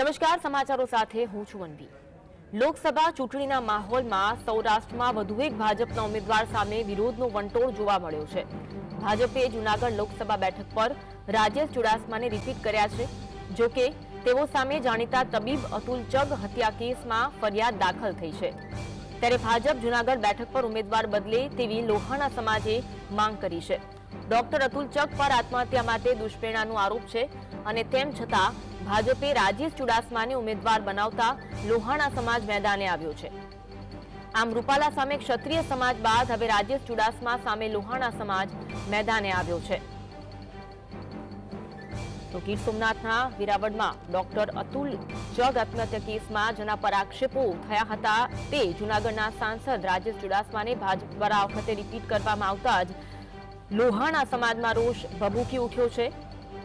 નમસ્કાર, સમાચારો સાથે હું છું અન્વી। લોકસભા ચૂંટણીના માહોલમાં સૌરાષ્ટ્રમાં વધુ એક ભાજપના ઉમેદવાર સામે વિરોધનો વંટોળ જોવા મળ્યો છે। ભાજપે જૂનાગઢ લોકસભા બેઠક પર રાજેશ ચુડાસમાને રિપીટ કર્યા છે। જો કે તેઓ સામે જાણીતા તબીબ અતુલ ચગ હત્યા કેસમાં ફરિયાદ દાખલ થઈ છે। ત્યારે ભાજપ જૂનાગઢ બેઠક પર ઉમેદવાર બદલે તેવી લોહાણા સમાજે માંગ કરી છે। ડોક્ટર અતુલ ચગ પર આત્મહત્યા માટે દુષ્પ્રેરણાનો આરોપ છે અને તેમ છતાં ભાજપે રાજેશ ચુડાસમાને ઉમેદવાર બનાવતા લોહાણા સમાજ મેદાને આવ્યો છે। આમ રૂપાલા સામે ક્ષત્રિય સમાજ બાદ હવે રાજેશ ચુડાસમા સામે લોહાણા સમાજ મેદાને આવ્યો છે। તો ગીર સોમનાથના વેરાવળમાં ડોક્ટર અતુલ ચગ આત્મહત્યા કેસમાં જેના પર આક્ષેપો થયા હતા તે જૂનાગઢના સાંસદ રાજેશ ચુડાસમાને ભાજપ દ્વારા આ વખતે રિપીટ કરવામાં આવતા જ લોહાણા સમાજમાં રોષ ભભૂકી ઉઠ્યો છે।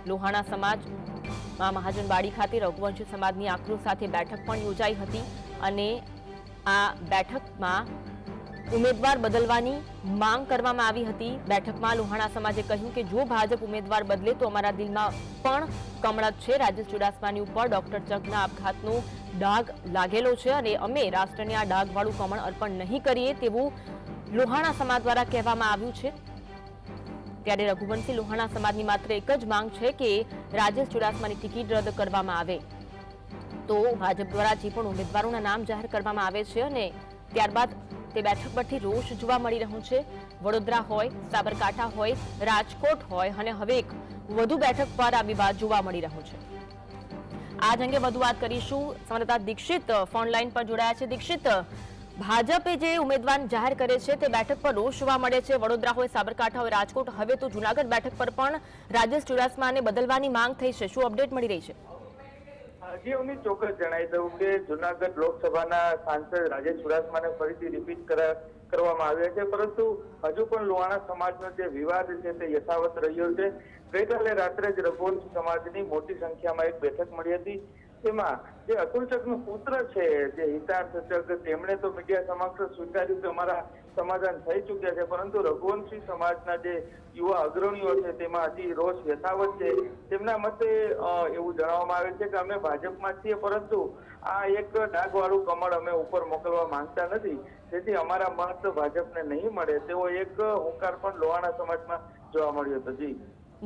લોહાણા સમાજમાં મહાજનવાડી ખાતે રઘુવંશી સમાજની આક્રોશ સાથે બેઠક પણ યોજાઈ હતી અને આ બેઠકમાં ઉમેદવાર બદલવાની માંગ કરવામાં આવી હતી। બેઠકમાં લોહાણા સમાજે કહ્યું કે જો ભાજપ ઉમેદવાર બદલે તો અમારા દિલમાં પણ કમળક છે। રાજેશ ચુડાસમાની ઉપર ડોક્ટર ચગના આપઘાતનો ડાઘ લાગેલો છે અને અમે રાષ્ટ્રને આ ડાઘવાળું કમળ અર્પણ નહીં કરીએ તેવું લોહાણા સમાજ દ્વારા કહેવામાં આવ્યું છે। ત્યારે રઘુવંશી લોહાણા સમાજની માત્ર એક જ માંગ છે કે રાજેશ ચુડાસમાની ટિકિટ રદ કરવામાં આવે તો ભાજપ દ્વારા જે પણ ઉમેદવારોના નામ જાહેર કરવામાં આવે છે અને ત્યારબાદ તે બેઠક પરથી રોષ જોવા મળી રહ્યો છે। વડોદરા હોય, સાબરકાંઠા હોય, રાજકોટ હોય અને હવે એક વધુ બેઠક પર આ વિવાદ જોવા મળી રહ્યો છે। આજ અંગે વધુ વાત કરીશું। સંવાદદાતા દીક્ષિત ફોન લાઈન પર જોડાયા છે। દીક્ષિત, ભાજપે જે ઉમેદવાર જાહેર કરે છે તે બેઠક પર રોષ જોવા મળે છે। વડોદરા હોય, સાબરકાંઠા હોય, રાજકોટ, હવે તો જૂનાગઢ બેઠક પર પણ રાજેશ ચુડાસમાને બદલવાની માંગ થઈ છે। શું અપડેટ મળી રહી છે? જી હું ચોક્કસ જણાવી દઉં કે જૂનાગઢ લોકસભાના સાંસદ રાજેશ ચુડાસમાને ફરીથી રિપીટ કરવામાં આવ્યા છે, પરંતુ હજુ પણ લોહાણા સમાજનો જે વિવાદ છે તે યથાવત રહ્યો છે। ગઈકાલે રાત્રે જ રઘુવંશી સમાજની મોટી સંખ્યામાં એક બેઠક મળી હતી। તેમાં જે અતુલ ચગનો પુત્ર છે જે હિતાર્થ ચગ, તેમણે તો મીડિયા સમક્ષ સ્વીકાર્યું કે અમારા સમાધાન થઈ ચૂક્યા છે, પરંતુ રઘુવંશી સમાજના જે યુવા અગ્રણીઓ છે તેમાં હજી રોષ યથાવત છે। તેમના મતે એવું જણાવવામાં આવે છે કે અમે ભાજપમાં છીએ, પરંતુ આ એક ડાઘવાળું કમળ અમે ઉપર મોકલવા માંગતા નથી, જેથી અમારા મત ભાજપને નહીં મળે તેવો એક હુંકાર પણ લોહાણા સમાજમાં જોવા મળ્યો હતો।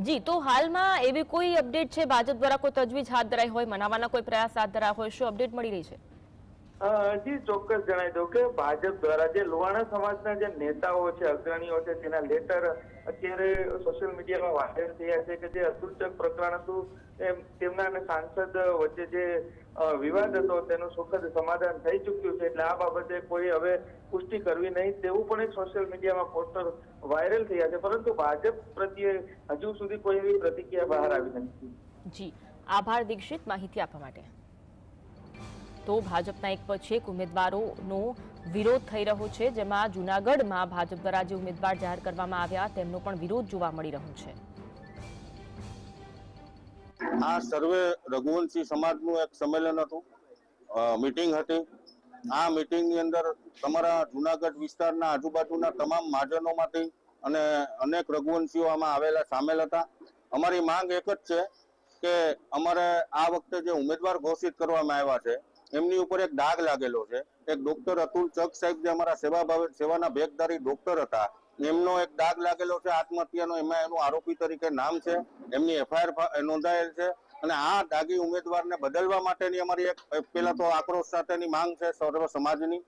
જી, તો હાલમાં એવી કોઈ અપડેટ છે ભાજપ દ્વારા કોઈ તજવીજ હાથ ધરાઈ હોય, મનાવવાના કોઈ પ્રયાસ હાથ ધરાયા હોય, શું અપડેટ મળી રહી છે? જી ચોક્કસ જણાવી દઉં કે ભાજપ દ્વારા જે લોહાણા સમાજના જે નેતાઓ છે, અગ્રણીઓ છે, તેના લેટર અત્યારે સોશિયલ મીડિયામાં વાયરલ થયા છે કે જે અતુલ ચગ પ્રકરણ હતું તેમના અને સાંસદ વચ્ચે જે વિવાદ હતો તેનું સુખદ સમાધાન થઈ ચૂક્યું છે, એટલે આ બાબતે કોઈ હવે પુષ્ટિ કરવી નહીં તેવું પણ એક સોશિયલ મીડિયામાં પોસ્ટર વાયરલ થયા છે, પરંતુ ભાજપ પ્રત્યે હજુ સુધી કોઈ એવી પ્રતિક્રિયા બહાર આવી નથી। જી, આભાર દીક્ષિત માહિતી આપવા માટે। તો ભાજપના એક પછી એક ઉમેદવારોનો વિરોધ થઈ રહ્યો છે, જેમાં જૂનાગઢમાં ભાજપ દ્વારા જે ઉમેદવાર જાહેર કરવામાં આવ્યા તેમનો પણ વિરોધ જોવા મળી રહ્યો છે। આ સર્વે રઘુવંશી સમાજનું એક સંમેલન હતું, મીટિંગ હતી। આ મીટિંગની અંદર તમારા જૂનાગઢ વિસ્તારના આજુબાજુના તમામ મહાજનોમાંથી અને અનેક રઘુવંશીઓ આમાં આવેલા સામેલ હતા। અમારી માંગ એક જ છે કે અમારે આ વખતે જે ઉમેદવાર ઘોષિત કરવામાં આવ્યા છે એમની ઉપર એક ડાઘ લાગેલો છે। એક ડોક્ટર અતુલ ચગ સાહેબ જે અમારા સેવાના ભેગદારી ડોક્ટર હતા, એમનો એક ડાઘ લાગેલો છે આત્મહત્યાનો, એમાં એનું આરોપી તરીકે નામ છે, એમની એફઆઈઆર નોંધાયેલ છે અને આ દાગી ઉમેદવારને બદલવા માટેની અમારી એક પહેલા તો આક્રોશ સાથેની માંગ છે સર્વ સમાજની